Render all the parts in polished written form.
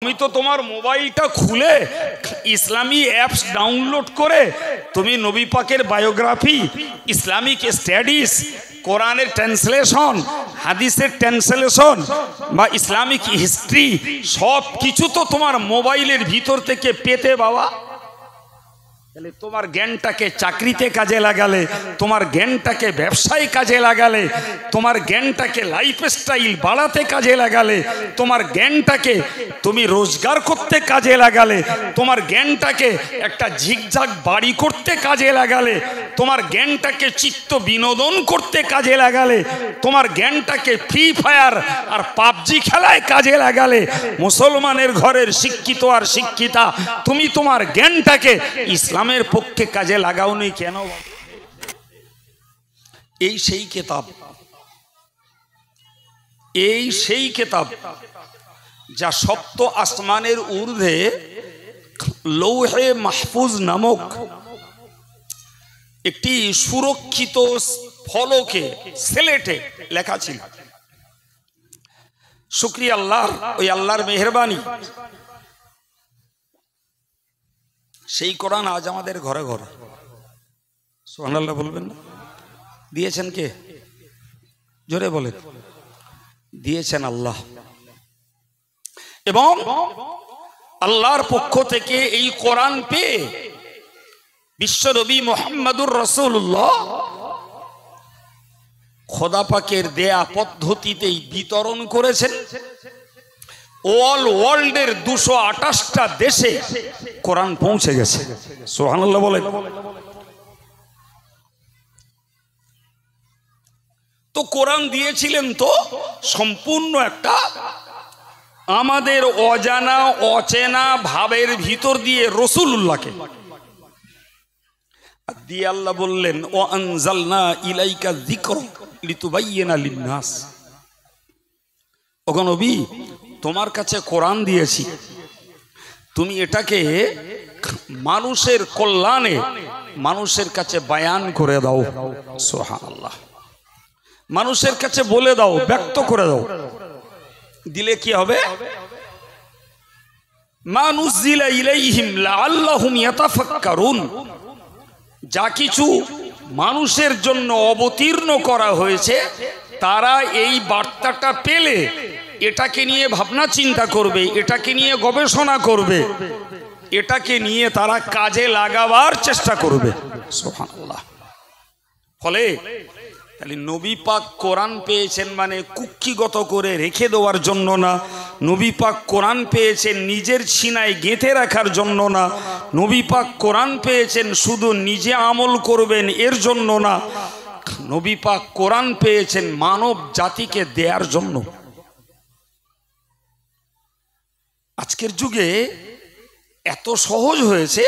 তুমি তো তোমার মোবাইলটা খুলে ইসলামী অ্যাপস ডাউনলোড করে তুমি নবী পাকের বায়োগ্রাফি, ইসলামিক স্টাডিজ, কোরআনের ট্রান্সলেশন, হাদিসের ট্রান্সলেশন বা ইসলামিক হিস্ট্রি সব কিছু তো তোমার মোবাইলের ভিতর থেকে পেতে বাবা। তাহলে তোমার জ্ঞানটাকে চাকরিতে কাজে লাগালে, তোমার জ্ঞানটাকে ব্যবসায় কাজে লাগালে, তোমার জ্ঞানটাকে লাইফস্টাইল বাড়াতে কাজে লাগালে, তোমার জ্ঞানটাকে তুমি রোজগার করতে কাজে লাগালে, তোমার জ্ঞানটাকে একটা ঝিকঝাক বাড়ি করতে কাজে লাগালে, তোমার জ্ঞানটাকে চিত্ত বিনোদন করতে কাজে লাগালে, তোমার জ্ঞানটাকে ফ্রি ফায়ার আর পাবজি খেলায় কাজে লাগালে, মুসলমানের ঘরের শিক্ষিত আর শিক্ষিতা তুমি তোমার জ্ঞানটাকে ইসলামের পক্ষে কাজে লাগাওনি কেন? এই সেই কিতাব, এই সেই কিতাব যা সপ্ত আসমানের ঊর্ধ্বে লৌহে মাহফুজ নামক একটি সুরক্ষিত ফলকে স্লেটে লেখা ছিল। শুকরিয়া আল্লাহর, ওই আল্লাহর মেহেরবানি, সেই কোরআন আজ আমাদের ঘরে ঘরে। সুবহানাল্লাহ বলবেন না? দিয়েছেন কে? জোরে বলেন। দিয়েছেন আল্লাহ। এবং আল্লাহর পক্ষ থেকে এই কোরআন পেয়ে বিশ্বনবী মুহাম্মদুর রাসূলুল্লাহ খোদা পাকের দেয়া পদ্ধতিতেই বিতরণ করেছেন। অল ওয়ার্ল্ডের 228টা দেশে কোরআন পৌঁছে গেছে। সুবহানাল্লাহ বলেন। তো কোরআন দিয়েছিলেন তো সম্পূর্ণ একটা আমাদের অজানা অচেনা ভাবের ভিতর দিয়ে রাসূলুল্লাহকে দিয়ে আল্লাহ বললেন, ও আনজালনা ইলাইকা যিকরা লিতুবাইয়িনা লিন-নাস। ওগো নবী, তোমার কাছে কোরআন দিয়েছি, তুমি এটাকে মানুষের কল্যাণে মানুষের কাছে বায়ান করে দাও। সুবহানাল্লাহ। মানুষের কাছে বলে দাও, ব্যক্ত করে দাও। দিলে কি হবে? মা নুযিলা ইলাইহিম লাআল্লাহুম ইয়াতাফাক্কারুন। যা কিছু মানুষের জন্য অবতীর্ণ করা হয়েছে তারা এই বার্তাটা পেলে এটাকে নিয়ে ভাবনা চিন্তা করবে, এটাকে নিয়ে গবেষণা করবে, এটাকে নিয়ে তারা কাজে লাগাবার চেষ্টা করবে। সুবহানাল্লাহ। ফলে তাহলে নবী পাক কোরআন পেয়েছেন মানে কুক্ষিগত করে রেখে দেওয়ার জন্য না, নবী পাক কোরআন পেয়েছেন নিজের সিনায় গেঁথে রাখার জন্য না, নবী পাক কোরআন পেয়েছেন শুধু নিজে আমল করবেন এর জন্য না, নবী পাক কোরআন পেয়েছেন মানব জাতিকে দেওয়ার জন্য। আজকের যুগে এত সহজ হয়েছে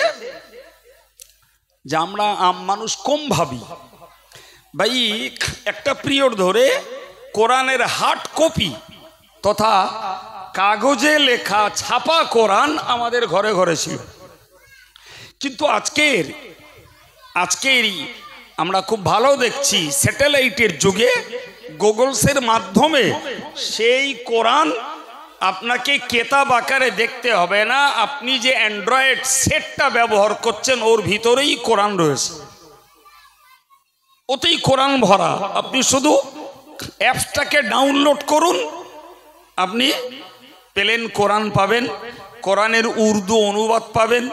যে আমরা আম মানুষ কম ভাবি। ভাই, একটা পিরিয়ড ধরে কোরআনের হার্ড কপি তথা কাগজে লেখা ছাপা কোরআন আমাদের ঘরে ঘরে ছিল। কিন্তু আজকের আমরা খুব ভালো দেখছি স্যাটেলাইটের যুগে গুগলসের মাধ্যমে সেই কোরআন আপনাকে কেতাব আকারে দেখতে হবে না। আপনি যে অ্যান্ড্রয়েড সেটটা ব্যবহার করছেন ওর ভিতরেই কোরআন রয়েছে, ওতেই কোরআন ভরা। আপনি শুধু অ্যাপসটাকে ডাউনলোড করুন, আপনি প্লেন কোরআন পাবেন, কোরআনের উর্দু অনুবাদ পাবেন,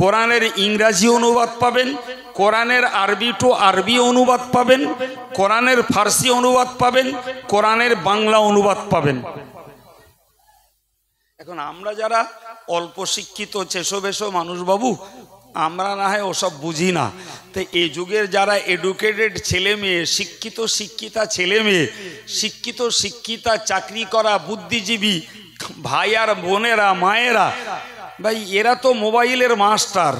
কোরআনের ইংরাজি অনুবাদ পাবেন, কোরআনের আরবি টু আরবি অনুবাদ পাবেন, কোরআনের ফার্সি অনুবাদ পাবেন, কোরআনের বাংলা অনুবাদ পাবেন। এখন আমরা যারা অল্প শিক্ষিত ছেসো মানুষ বাবু, আমরা না হয় ওসব বুঝি না। তো এই যুগের যারা এডুকেটেড ছেলে মেয়ে, শিক্ষিতা ছেলে মেয়ে, শিক্ষিতা চাকরি করা বুদ্ধিজীবী ভাই আর বোনেরা, মায়েরা, ভাই এরা তো মোবাইলের মাস্টার,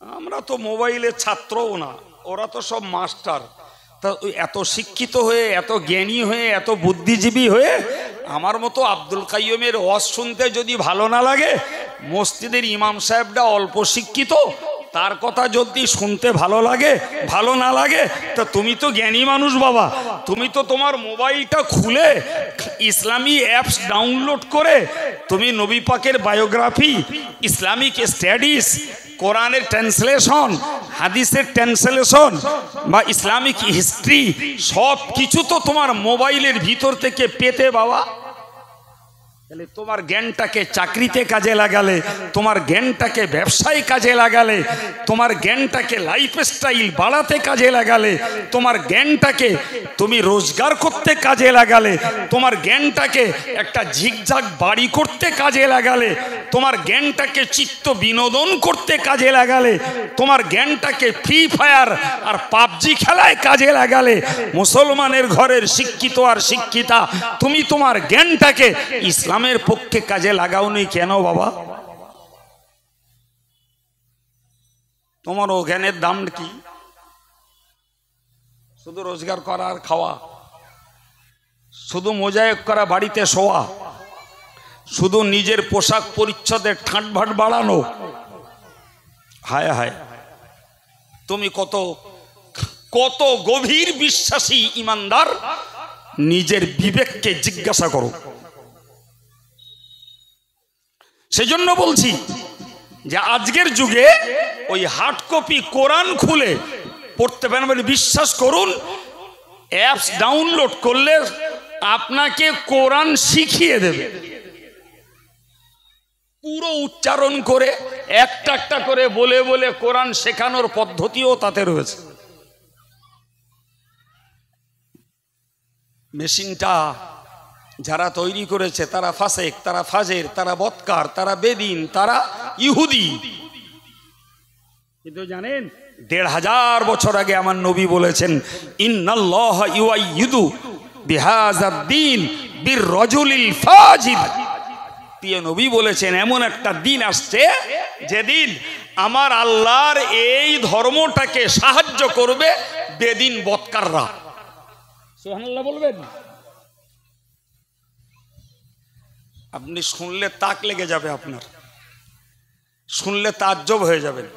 আমরা তো মোবাইলের ছাত্রও না, ওরা তো সব মাস্টার। তা এত শিক্ষিত হয়ে, এত জ্ঞানী হয়ে, এত বুদ্ধিজীবী হয়ে আমার মতো আব্দুল কাইয়ুমের ওয়াজ শুনতে যদি ভালো না লাগে, মসজিদের ইমাম সাহেবটা অল্প শিক্ষিত তার কথা যদি শুনতে ভালো লাগে, ভালো না লাগে, তো তুমি তো জ্ঞানী মানুষ বাবা, তুমি তো তোমার মোবাইলটা খুলে ইসলামী অ্যাপস ডাউনলোড করে তুমি নবী পাকের বায়োগ্রাফি, ইসলামিক স্টাডিজ, কোরআনের ট্রান্সলেশন, হাদিসের ট্রান্সলেশন বা ইসলামিক হিস্ট্রি সব কিছু তো তোমার মোবাইলের ভিতর থেকে পেতে বাবা। তাহলে তোমার জ্ঞানটাকে চাকরিতে কাজে লাগালে, তোমার জ্ঞানটাকে ব্যবসায় কাজে লাগালে, তোমার জ্ঞানটাকে লাইফস্টাইল বাড়াতে কাজে লাগালে, তোমার জ্ঞানটাকে তুমি রোজগার করতে কাজে লাগালে, তোমার জ্ঞানটাকে একটা ঝিকঝাক বাড়ি করতে কাজে লাগালে, তোমার জ্ঞানটাকে চিত্ত বিনোদন করতে কাজে লাগালে, তোমার জ্ঞানটাকে ফ্রি ফায়ার আর পাবজি খেলায় কাজে লাগালে, মুসলমানের ঘরের শিক্ষিত আর শিক্ষিতা তুমি তোমার জ্ঞানটাকে ইসলামের পক্ষে কাজে লাগাওনি কেন বাবা? তোমার ও জ্ঞানের দাম কি? শুধু রোজগার করা আর খাওয়া, শুধু মোজায়েক করা, বাড়িতে শোয়া, শুধু নিজের পোশাক পরিচ্ছদের ঠাঁটভাট বাড়ানো। হায় হায়, তুমি কত কত গভীর বিশ্বাসী ইমানদার, নিজের বিবেককে জিজ্ঞাসা করো। সেজন্য বলছি যে আজকের যুগে ওই হার্ড কপি কোরআন খুলে পড়তে পারেন বলে বিশ্বাস করুন, অ্যাপস ডাউনলোড করলে আপনাকে কোরআন শিখিয়ে দেবে, পুরো উচ্চারণ করে একটা একটা করে বলে বলে কোরআন শেখানোর পদ্ধতিও তাতে রয়েছে। মেশিনটা যারা তৈরি করেছে তারা ফাসেক, তারা ফাজের, তারা বৎকার, তারা বেদিন, তারা ইহুদি। কিন্তু জানেন ১৫০০ বছর আগে আমার নবী বলেছেন, ইন্নাল্লাহ ইউআইয়িদু বিহাযাদ দ্বীন বিররাজুলিল ফাজির। প্রিয় নবী বলেছেন এমন একটা দিন আসছে যেদিন আমার আল্লাহর এই ধর্মটাকে সাহায্য করবে বেদিন বৎকাররা। সুবহানাল্লাহ বলবেন? আপনি শুনলে তাক লেগে যাবে, আপনার শুনলে তাজ্জব হয়ে যাবেন।